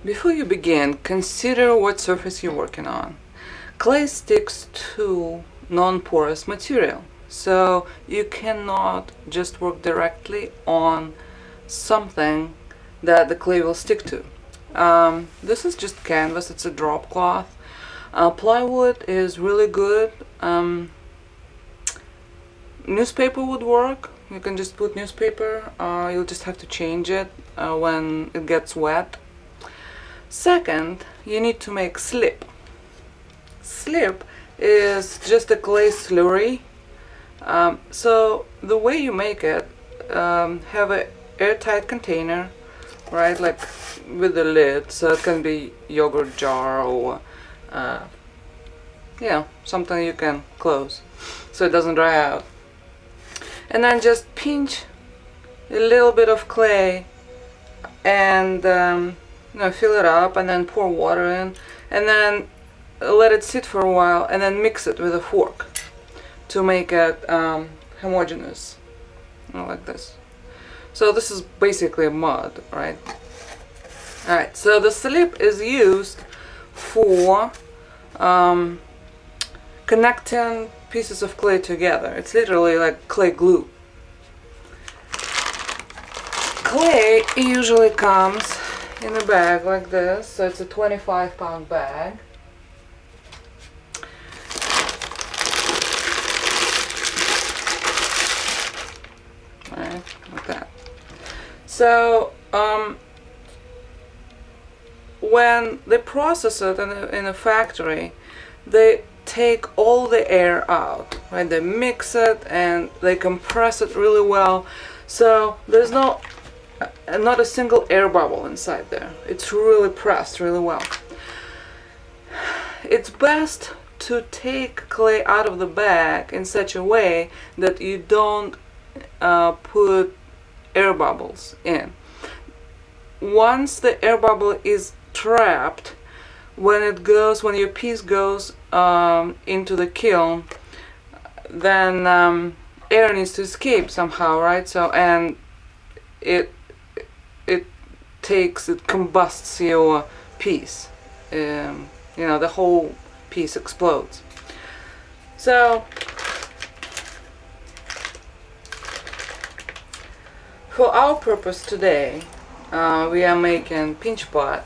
Before you begin, consider what surface you're working on. Clay sticks to non-porous material, so you cannot just work directly on something that the clay will stick to. This is just canvas, it's a drop cloth. Plywood is really good. Newspaper would work. You can just put newspaper. You'll just have to change it when it gets wet. Second, you need to make slip. Slip is just a clay slurry. So the way you make it, have an airtight container, right, like with the lid, so it can be yogurt jar or something you can close so it doesn't dry out. And then just pinch a little bit of clay and fill it up, and then pour water in, and then let it sit for a while, and then mix it with a fork to make it homogeneous, like this. So this is basically mud, right? Alright, so the slip is used for connecting pieces of clay together. It's literally like clay glue. Clay usually comes in a bag like this, so it's a 25-pound bag. Right, like that. So when they process it in a factory, they take all the air out, right? They mix it and they compress it really well, so there's not a single air bubble inside there. It's really pressed really well. It's best to take clay out of the bag in such a way that you don't put air bubbles in. Once the air bubble is trapped, when your piece goes into the kiln, then air needs to escape somehow, right? So, and it combusts your piece. The whole piece explodes. So for our purpose today, we are making pinch pot.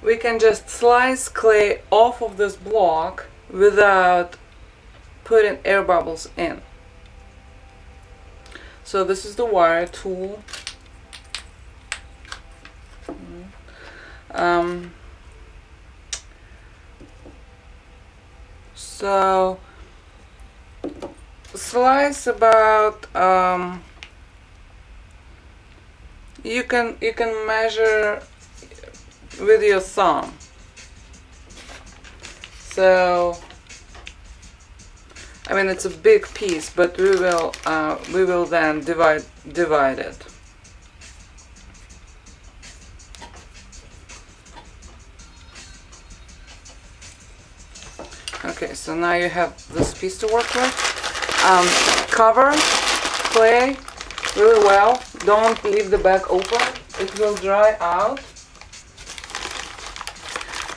We can just slice clay off of this block without putting air bubbles in. So this is the wire tool. So slice about you can measure with your thumb. So I mean, it's a big piece, but we will then divide it. Okay, so now you have this piece to work with. Cover clay really well. Don't leave the bag open. It will dry out.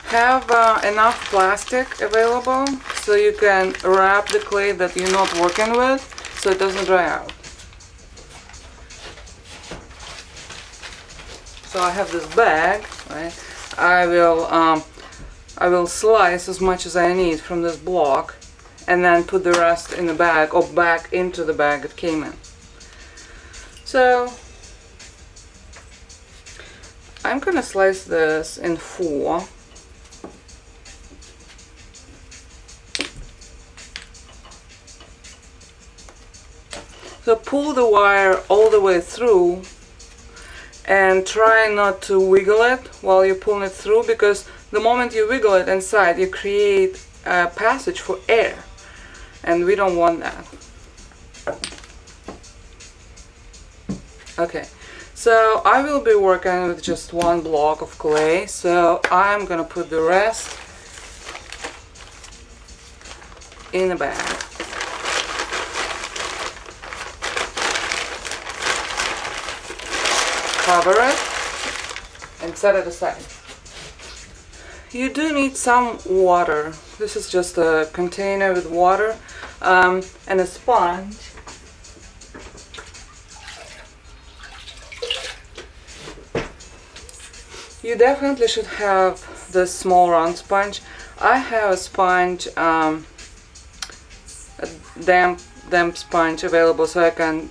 Have enough plastic available so you can wrap the clay that you're not working with so it doesn't dry out. So I have this bag, right? I will slice as much as I need from this block and then put the rest in the bag or back into the bag it came in. So I'm gonna slice this in 4. So pull the wire all the way through and try not to wiggle it while you're pulling it through, because the moment you wiggle it inside, you create a passage for air, and we don't want that. Okay, so I will be working with just one block of clay, so I'm gonna put the rest in a bag. Cover it and set it aside. You do need some water. This is just a container with water and a sponge. You definitely should have this small round sponge. I have a sponge, a damp sponge available, so I can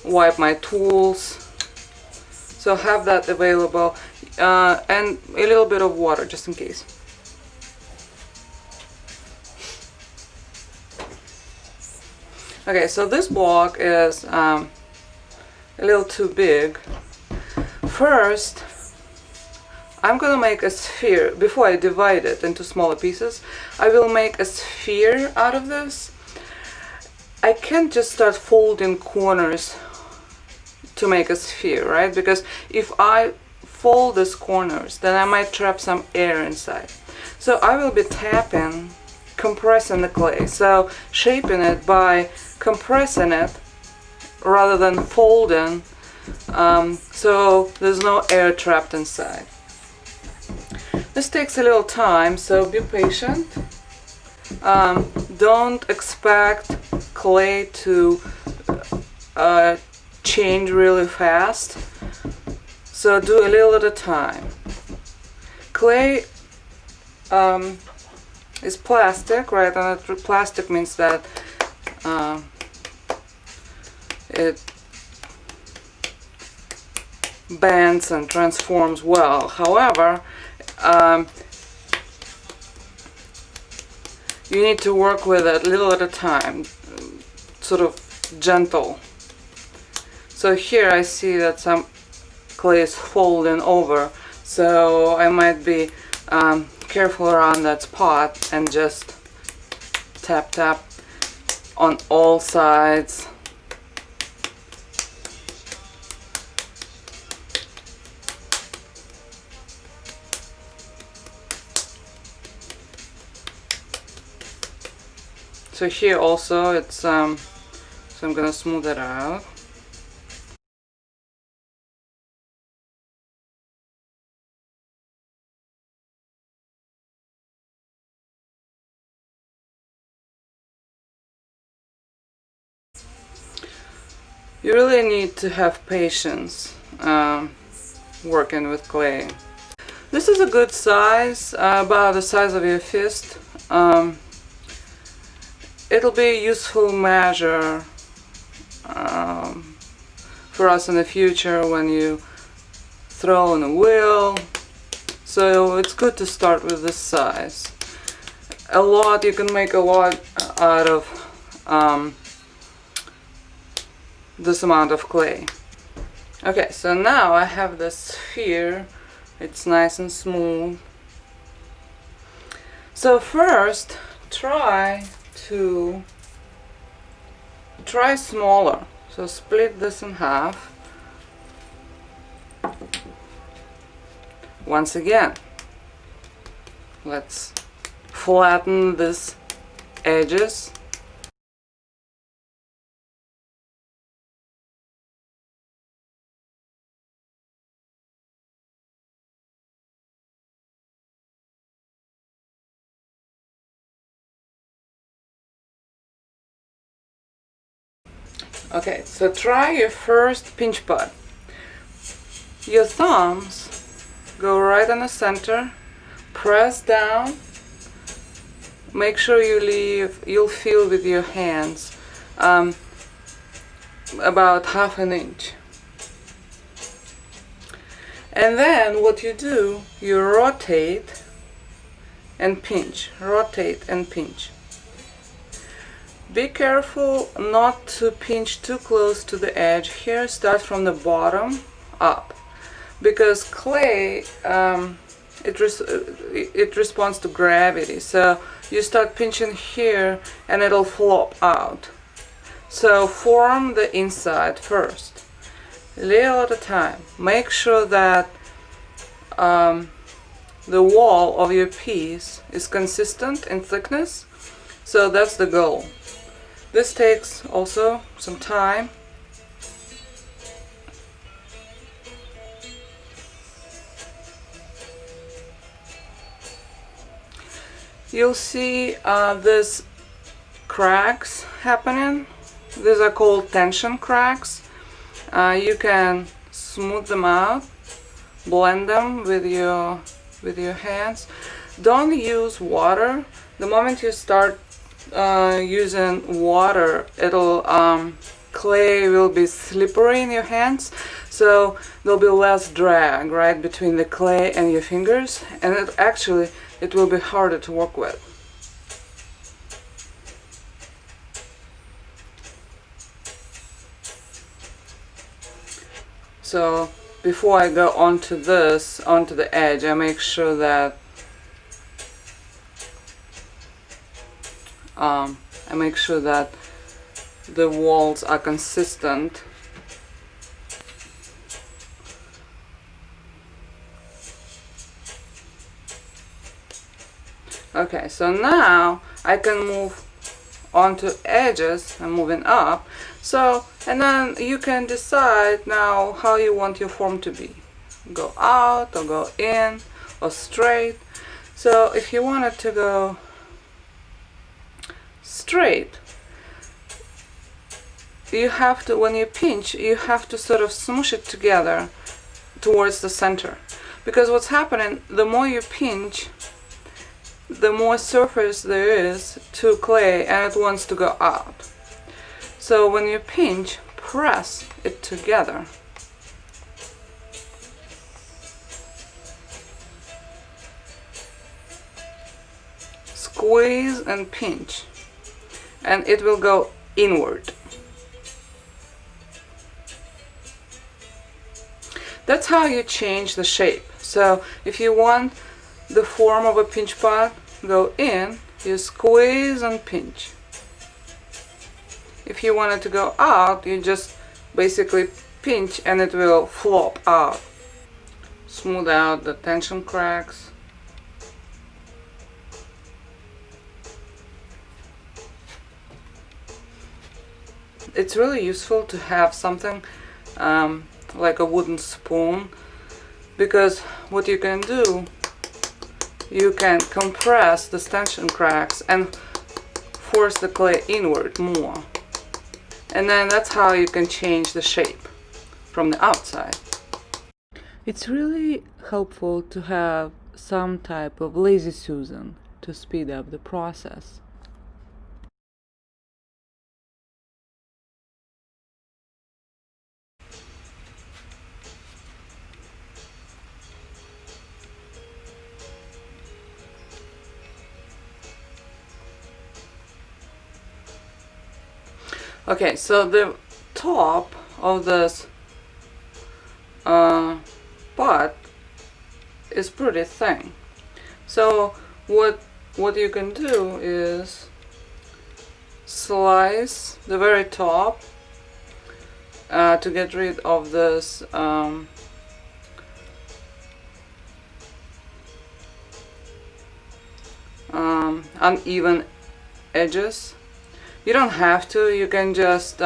wipe my tools. So have that available, and a little bit of water just in case. Okay, so this block is a little too big. First, I'm gonna make a sphere. Before I divide it into smaller pieces, I will make a sphere out of this. I can't just start folding corners to make a sphere, right? Because if I fold these corners, then I might trap some air inside. So I will be tapping, compressing the clay. So shaping it by compressing it rather than folding, so there's no air trapped inside. This takes a little time, so be patient. Don't expect clay to change really fast, so do a little at a time. Clay is plastic, right? And plastic means that it bends and transforms well. However, you need to work with it a little at a time, sort of gentle. So here I see that some clay is folding over, so I might be careful around that spot and just tap tap on all sides. So here also it's so I'm gonna smooth it out. You really need to have patience working with clay. This is a good size, about the size of your fist. It'll be a useful measure for us in the future when you throw in a wheel. So it's good to start with this size. You can make a lot out of this amount of clay. Okay, so now I have this sphere. It's nice and smooth. So first, try smaller. So split this in half. Once again, let's flatten these edges. Okay, so try your first pinch pad. Your thumbs go right in the center, press down, make sure you'll feel with your hands about ½ an inch. And then what you do, you rotate and pinch, rotate and pinch. Be careful not to pinch too close to the edge. Here, start from the bottom up, because clay it responds to gravity. So you start pinching here and it'll flop out. So form the inside first, little at a time. Make sure that the wall of your piece is consistent in thickness. So that's the goal. This takes also some time. you'll see this cracks happening. These are called tension cracks. You can smooth them out, blend them with your hands. Don't use water. The moment you start using water, it'll clay will be slippery in your hands, so there'll be less drag right between the clay and your fingers, and it will be harder to work with. So before I go onto the edge, I make sure that the walls are consistent. Okay, so now I can move onto edges. I'm moving up. So, and then you can decide now how you want your form to be. Go out or go in or straight. So if you want it to go straight, you have to, when you pinch, you have to sort of smoosh it together towards the center. Because what's happening, the more you pinch, the more surface there is to clay and it wants to go out. So when you pinch, press it together. Squeeze and pinch, and it will go inward. That's how you change the shape. So if you want the form of a pinch pot go in, you squeeze and pinch. If you want it to go out, you just basically pinch and it will flop out. Smooth out the tension cracks. It's really useful to have something like a wooden spoon, because what you can do, you can compress the tension cracks and force the clay inward more, and then that's how you can change the shape from the outside. It's really helpful to have some type of lazy Susan to speed up the process. Okay, so the top of this pot is pretty thin. So what you can do is slice the very top to get rid of this uneven edges. You don't have to. You can just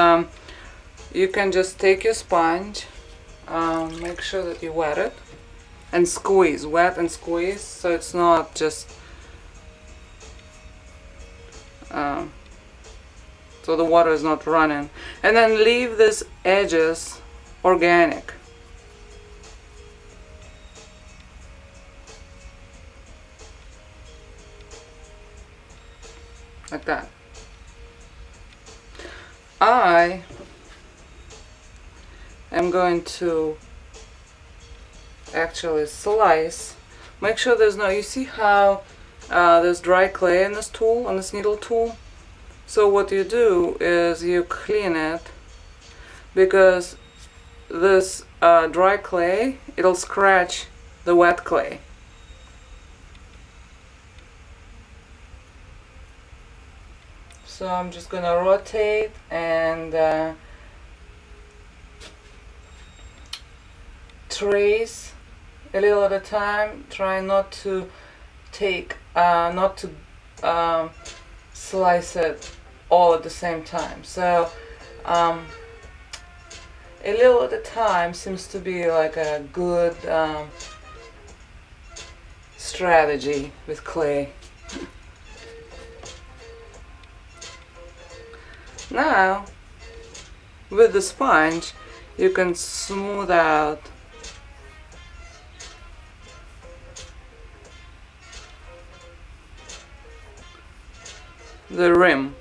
take your sponge, make sure that you wet it, and squeeze, wet and squeeze, so it's not just so the water is not running, and then leave these edges organic. Like that. I am going to actually slice. Make sure there's no, you see how there's dry clay in this tool, on this needle tool? So what you do is you clean it, because this dry clay, it'll scratch the wet clay. So I'm just gonna rotate and trace a little at a time. Try not to slice it all at the same time. So a little at a time seems to be like a good strategy with clay. Now with the sponge you can smooth out the rim.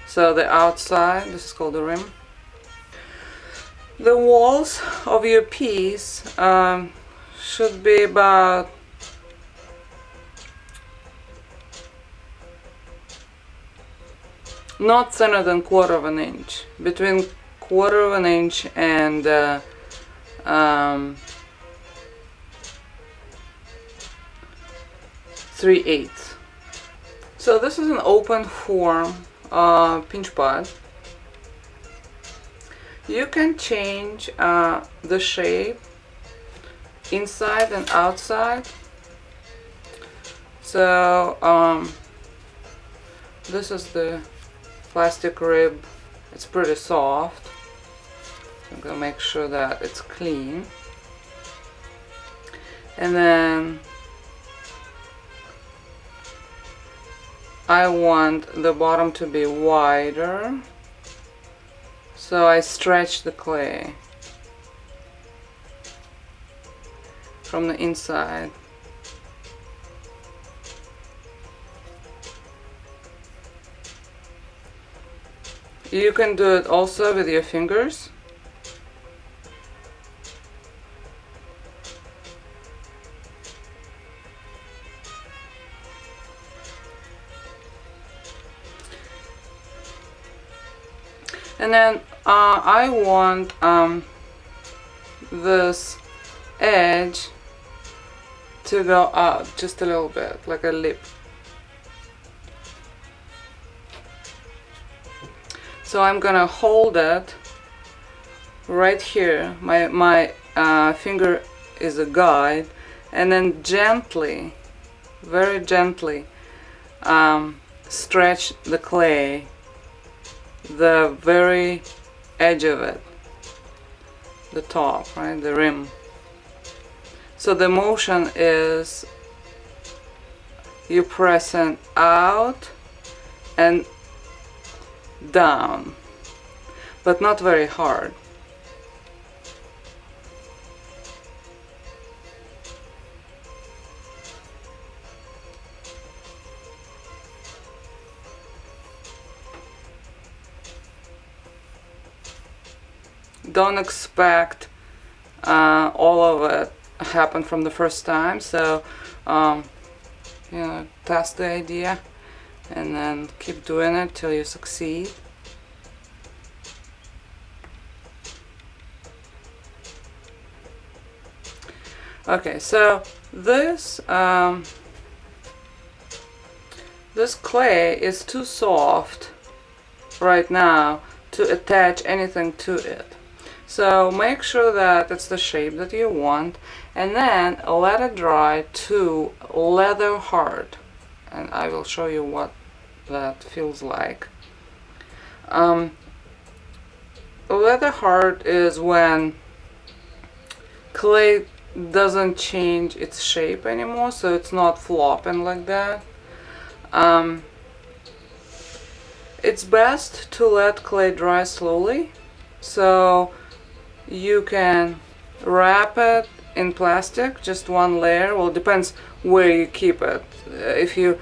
So the outside, this is called the rim. The walls of your piece should be about not thinner than 1/4 of an inch, between 1/4 of an inch and 3/8. So this is an open form pinch pot. You can change the shape inside and outside. So this is the plastic rib. It's pretty soft. I'm gonna make sure that it's clean. And then I want the bottom to be wider, so I stretch the clay from the inside. You can do it also with your fingers. And then I want this edge to go out just a little bit, like a lip. So I'm gonna hold it right here. My finger is a guide, and then gently, very gently, stretch the clay, the very edge of it, the top, right, the rim. So the motion is you pressing out and down, but not very hard. Don't expect all of it happen from the first time, so you know, test the idea and then keep doing it till you succeed. Okay, so this this clay is too soft right now to attach anything to it. So make sure that it's the shape that you want, and then let it dry to leather hard, and I will show you what that feels like. Leather hard is when clay doesn't change its shape anymore, so it's not flopping like that. It's best to let clay dry slowly, so you can wrap it in plastic, just one layer. Well, it depends where you keep it. If you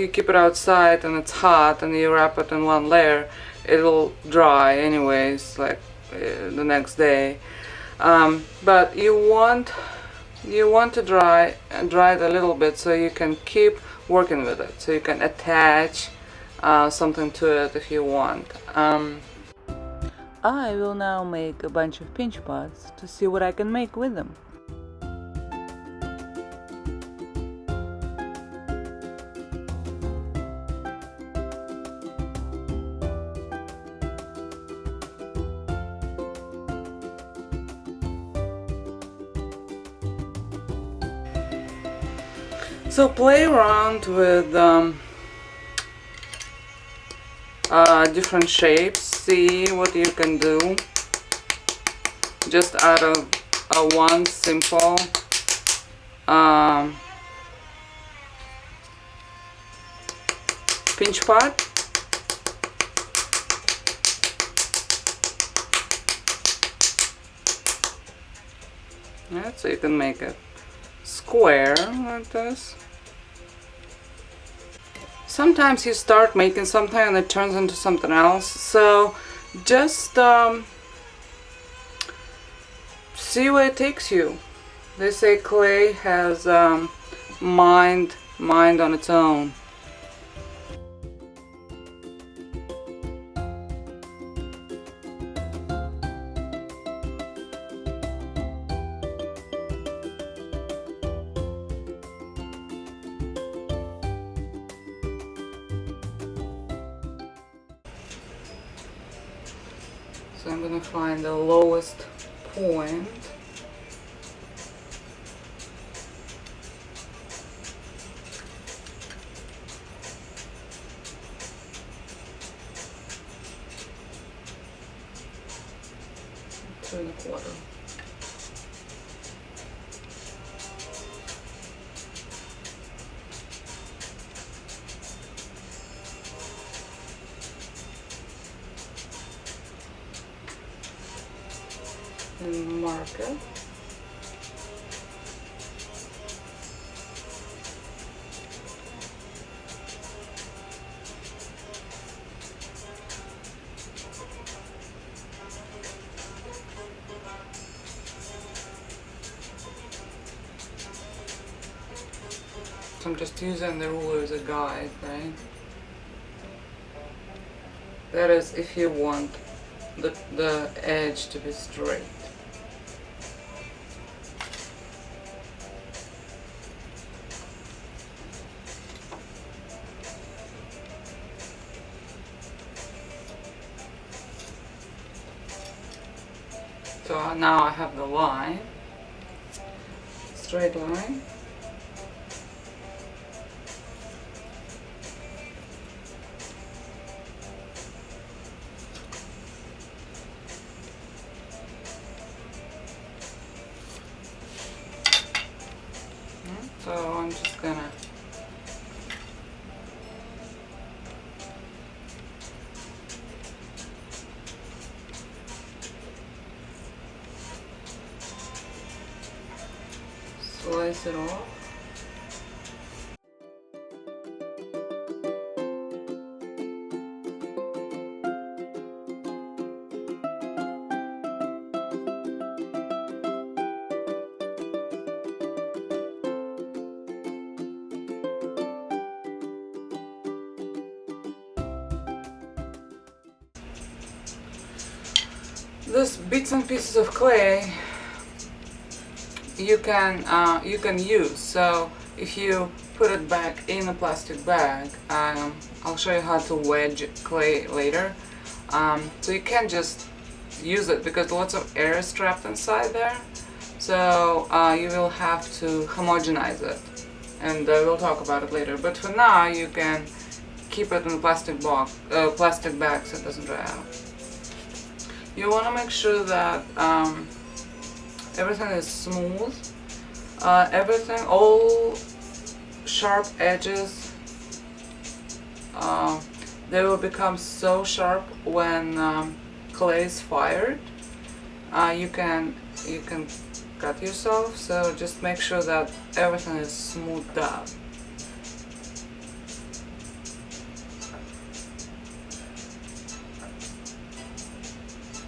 keep it outside and it's hot and you wrap it in one layer, it'll dry anyways, like the next day. But you want to dry it a little bit so you can keep working with it, so you can attach something to it if you want. I will now make a bunch of pinch pots to see what I can make with them. So play around with different shapes, see what you can do just out of one simple pinch pot. Right, so you can make it square like this. Sometimes you start making something and it turns into something else, so just see where it takes you. They say clay has mind on its own. So I'm gonna find the lowest point. Two and a quarter. And mark it. So I'm just using the ruler as a guide, right? That is if you want the edge to be straight. So now I have the line, straight line. So I'm just gonna slice it off. These bits and pieces of clay you can use. So if you put it back in a plastic bag, I'll show you how to wedge clay later. So you can't just use it because lots of air is trapped inside there. So you will have to homogenize it, and we'll talk about it later. But for now, you can keep it in a plastic bag so it doesn't dry out. You want to make sure that everything is smooth. Everything, all sharp edges, they will become so sharp when clay is fired. You can cut yourself, so just make sure that everything is smoothed out.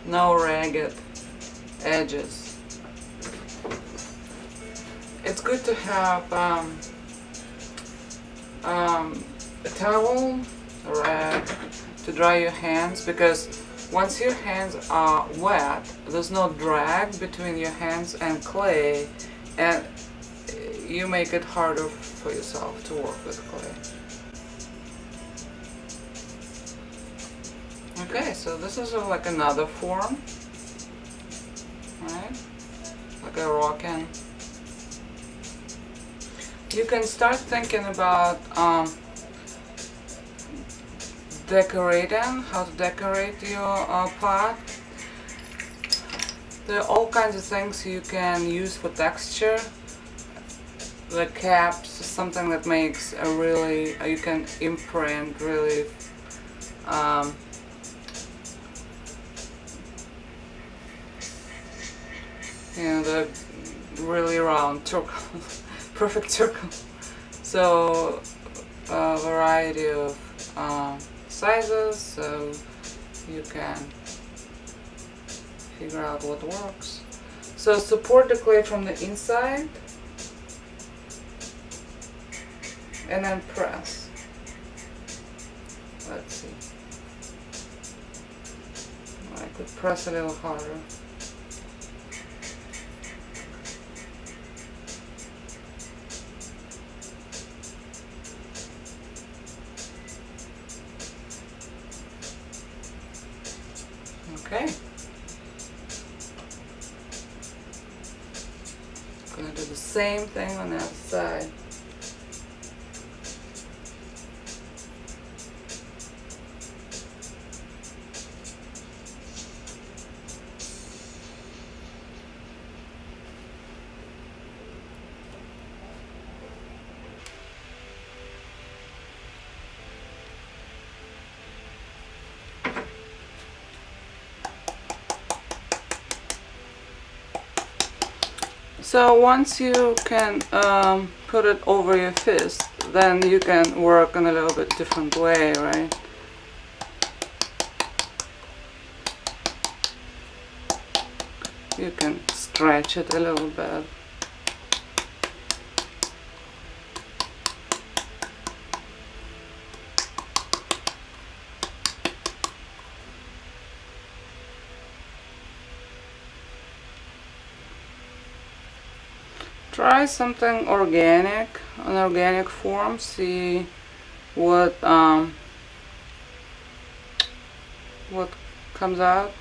No ragged edges. It's good to have a towel, a rag to dry your hands, because once your hands are wet, there's no drag between your hands and clay, and you make it harder for yourself to work with clay. Okay, so this is like another form, right? Like a rockin'. You can start thinking about decorating, how to decorate your pot. There are all kinds of things you can use for texture. The caps, something that makes a really, you can imprint really you know, really round circle, perfect circle. So a variety of sizes, so you can figure out what works. So support the clay from the inside and then press. Let's see. I could press a little harder. Okay. Gonna do the same thing on the other side. So once you can put it over your fist, then you can work in a little bit different way, right? You can stretch it a little bit. Try something organic, an organic form, see what comes out.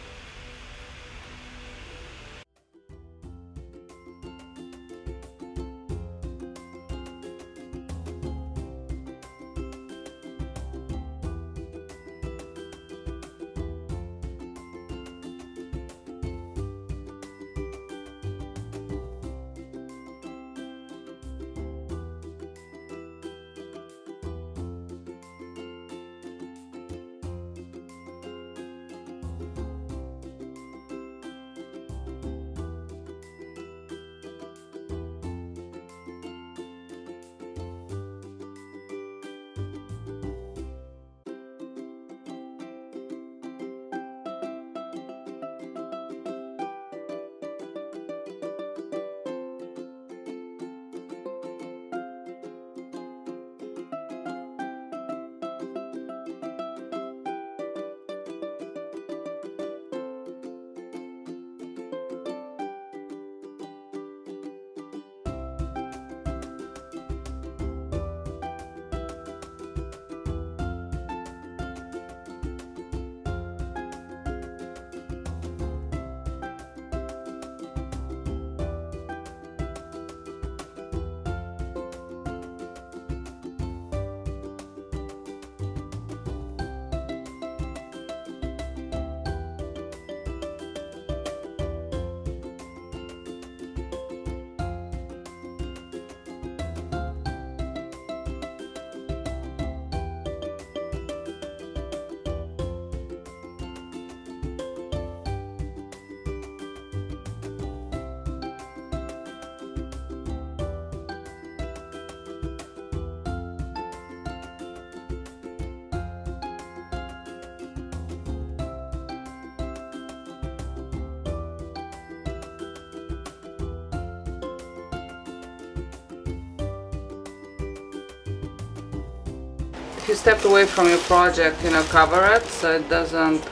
If you stepped away from your project, cover it so it doesn't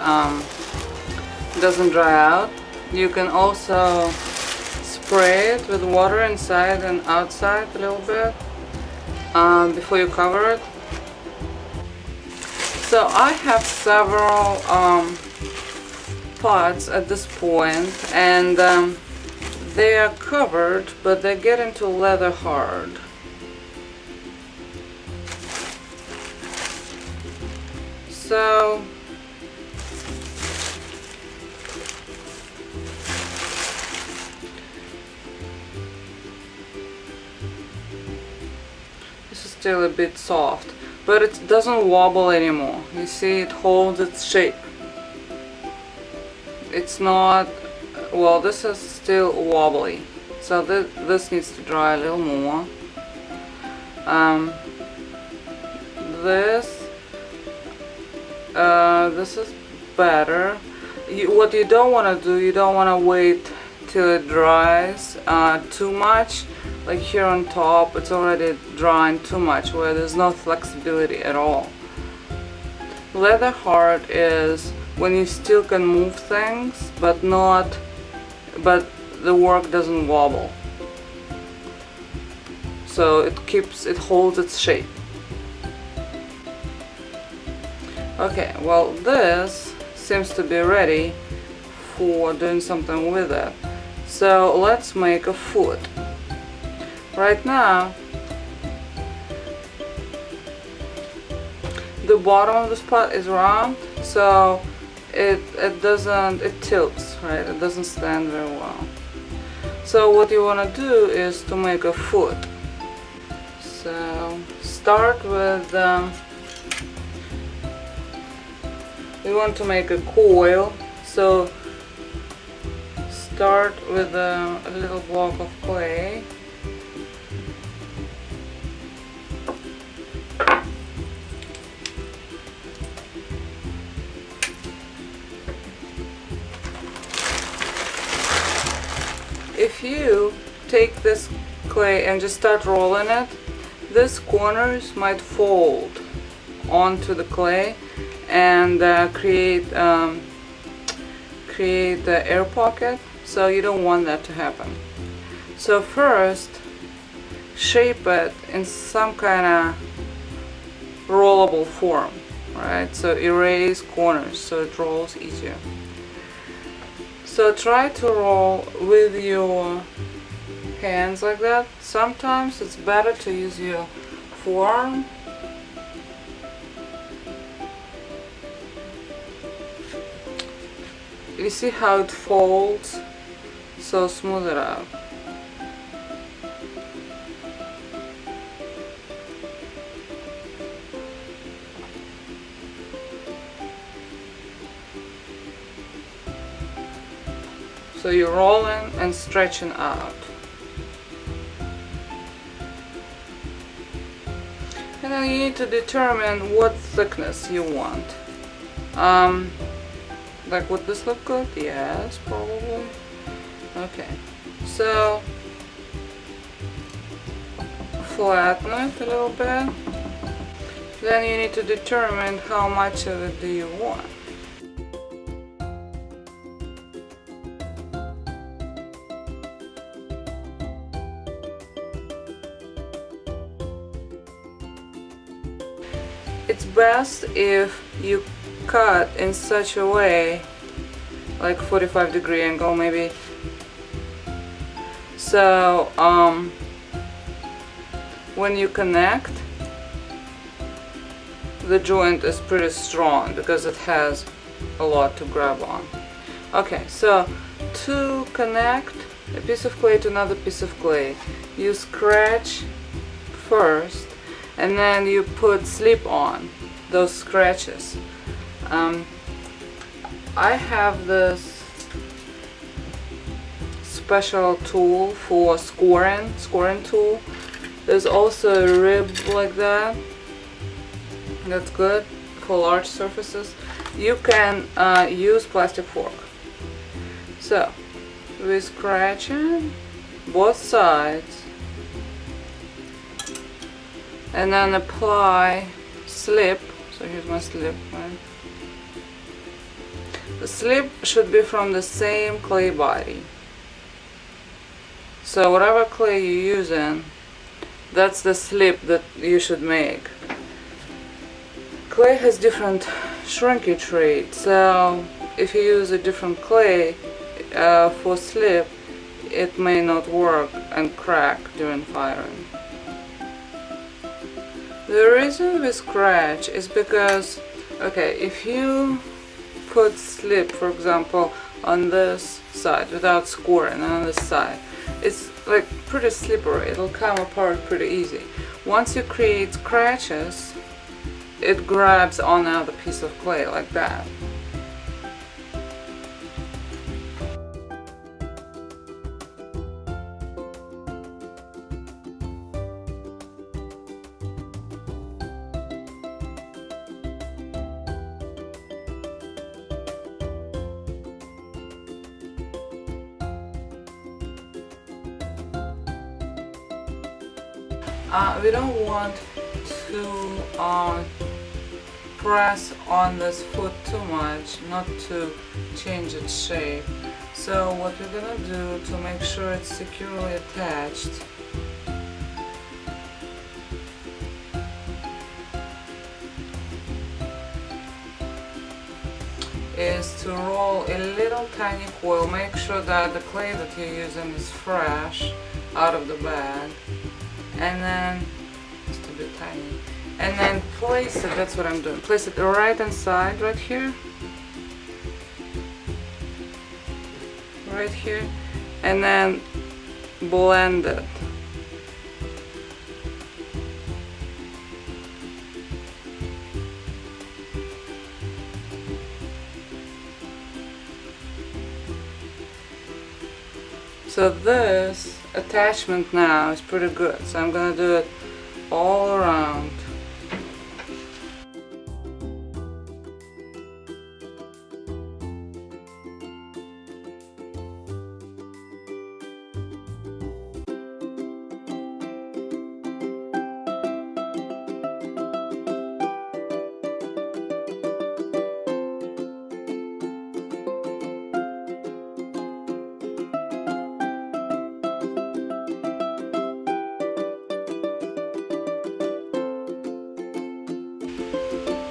dry out. You can also spray it with water inside and outside a little bit before you cover it. So I have several pots at this point, and they are covered, but they get into leather hard. So this is still a bit soft, but it doesn't wobble anymore. You see, it holds its shape. It's not, well, this is still wobbly, So this needs to dry a little more. This is better. What you don't want to do, you don't want to wait till it dries too much. Like here on top, it's already drying too much, where there's no flexibility at all. Leather hard is when you still can move things, but the work doesn't wobble. So it holds its shape. Okay, well, this seems to be ready for doing something with it. So let's make a foot. Right now, the bottom of the spot is round, so it tilts, right? It doesn't stand very well. So what you want to do is to make a foot. So start with we want to make a coil, so start with a little block of clay. If you take this clay and just start rolling it, these corners might fold onto the clay and create the air pocket, so you don't want that to happen. So first, shape it in some kind of rollable form, right? So erase corners so it rolls easier. So try to roll with your hands like that. Sometimes it's better to use your forearm. You see how it folds? So smooth it out. So you're rolling and stretching out. And then you need to determine what thickness you want. Like, would this look good? Yes, probably. Okay, so flatten it a little bit. Then you need to determine how much of it do you want. It's best if you cut in such a way, like 45-degree angle maybe, so when you connect, the joint is pretty strong because it has a lot to grab on. Okay, so to connect a piece of clay to another piece of clay, you scratch first and then you put slip on those scratches. I have this special tool for scoring tool. There's also a rib like that. That's good for large surfaces. You can use plastic fork. So we're scratching both sides and then apply slip. So here's my slip, right? The slip should be from the same clay body. So whatever clay you're using, that's the slip that you should make. Clay has different shrinkage rate, so if you use a different clay for slip, it may not work and crack during firing. The reason we scratch is because, okay, if you put slip, for example, on this side without scoring, and on this side, it's like pretty slippery. It'll come apart pretty easy. Once you create scratches, it grabs on another piece of clay like that. we don't want to press on this foot too much, not to change its shape. So what we're gonna do to make sure it's securely attached, is to roll a little tiny coil. Make sure that the clay that you're using is fresh out of the bag, and then just a bit tiny, and then place it, that's what I'm doing, place it right inside, right here, and then blend it. So this attachment now is pretty good, so I'm gonna do it all around.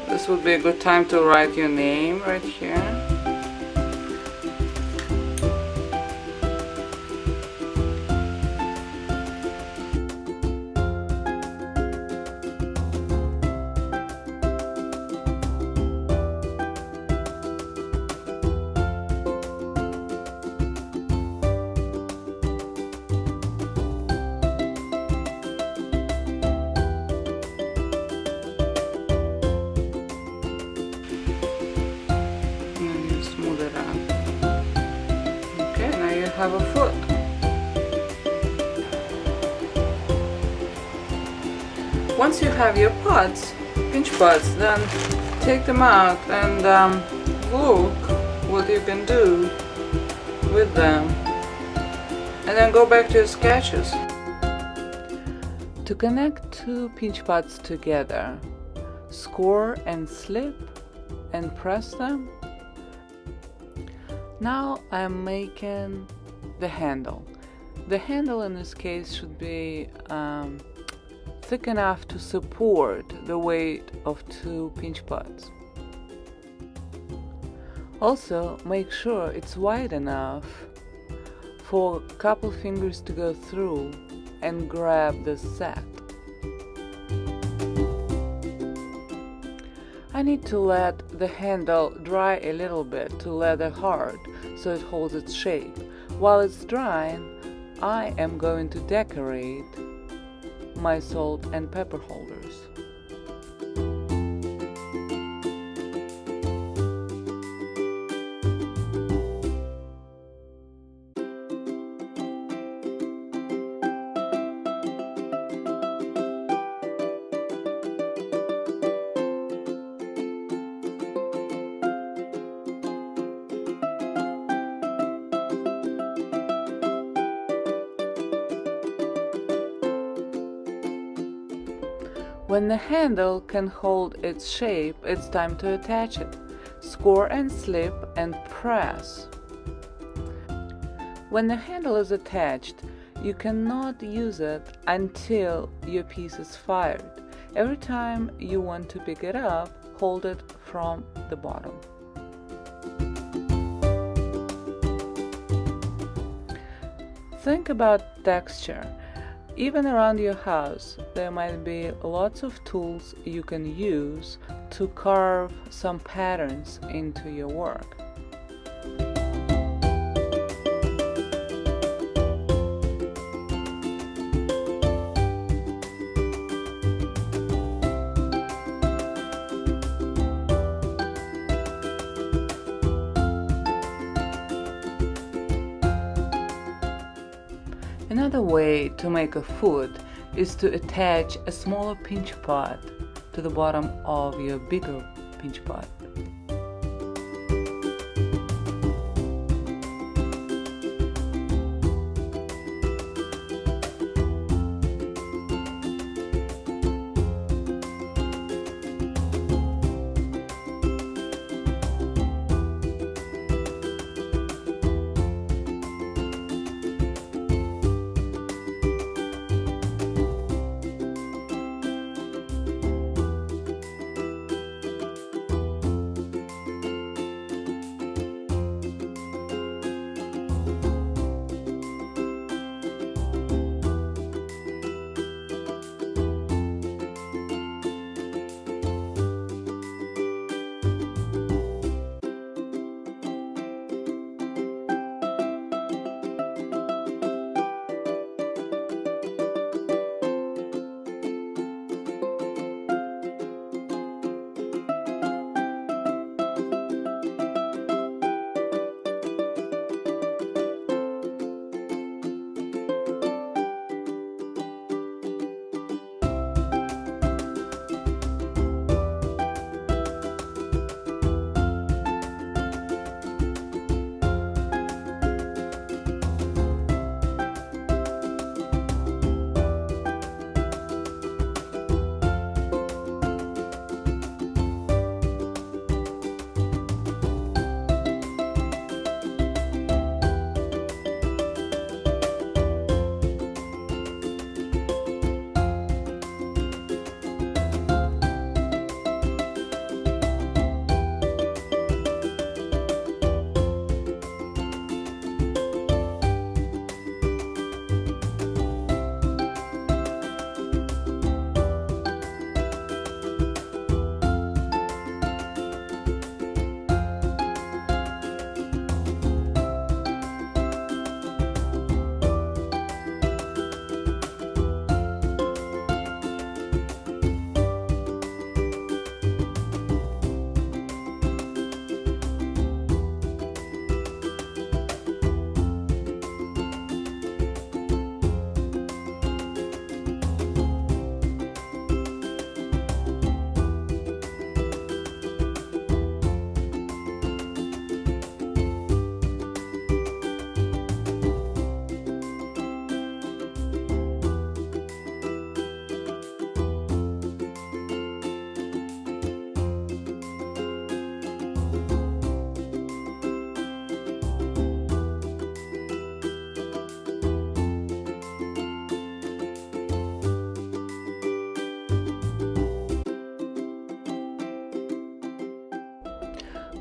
This would be a good time to write your name right here. Have a foot. Once you have your pots, pinch pots, then take them out and look what you can do with them, and then go back to your sketches. To connect two pinch pots together, score and slip and press them. Now I'm making the handle. The handle in this case should be thick enough to support the weight of two pinch pots. Also, make sure it's wide enough for a couple fingers to go through and grab the set. I need to let the handle dry a little bit to leather hard so it holds its shape. While it's drying, I am going to decorate my salt and pepper holders. When the handle can hold its shape, it's time to attach it. Score and slip and press. When the handle is attached, you cannot use it until your piece is fired. Every time you want to pick it up, hold it from the bottom. Think about texture. Even around your house, there might be lots of tools you can use to carve some patterns into your work. Another way to make a foot is to attach a smaller pinch pot to the bottom of your bigger pinch pot.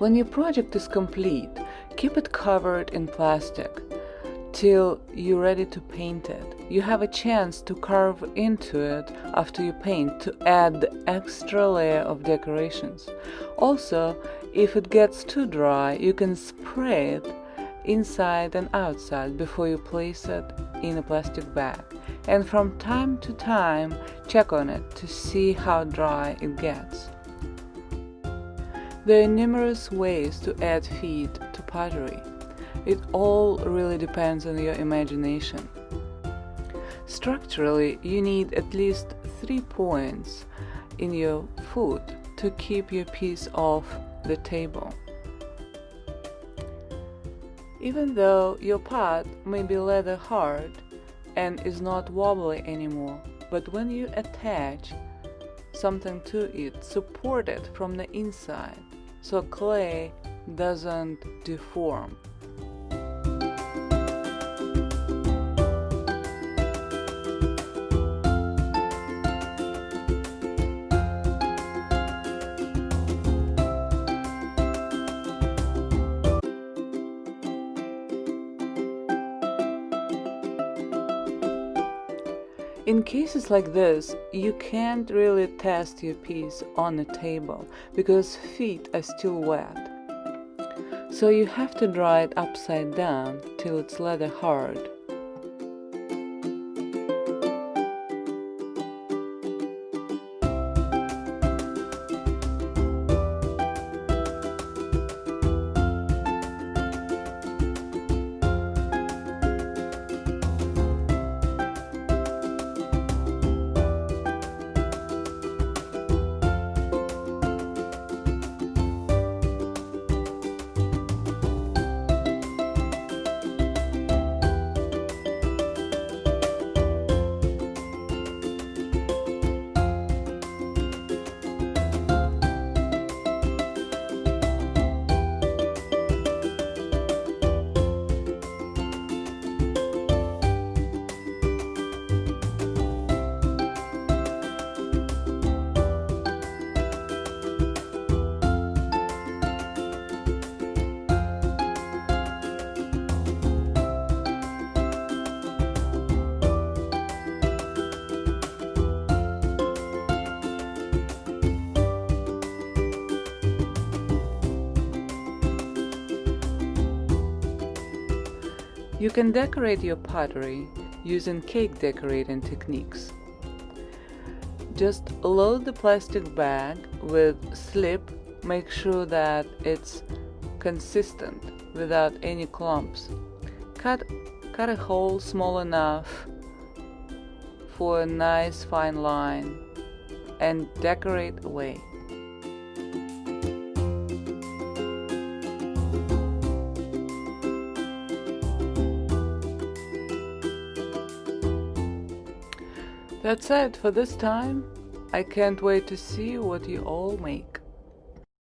When your project is complete, keep it covered in plastic till you're ready to paint it. You have a chance to carve into it after you paint to add the extra layer of decorations. Also, if it gets too dry, you can spray it inside and outside before you place it in a plastic bag. And from time to time, check on it to see how dry it gets. There are numerous ways to add feet to pottery. It all really depends on your imagination. Structurally, you need at least 3 points in your foot to keep your piece off the table. Even though your pot may be leather hard and is not wobbly anymore, but when you attach something to it, support it from the inside so clay doesn't deform. In cases like this, you can't really test your piece on the table because feet are still wet. So you have to dry it upside down till it's leather hard. You can decorate your pottery using cake decorating techniques. Just load the plastic bag with slip, make sure that it's consistent without any clumps. Cut a hole small enough for a nice fine line and decorate away. That's it for this time. I can't wait to see what you all make.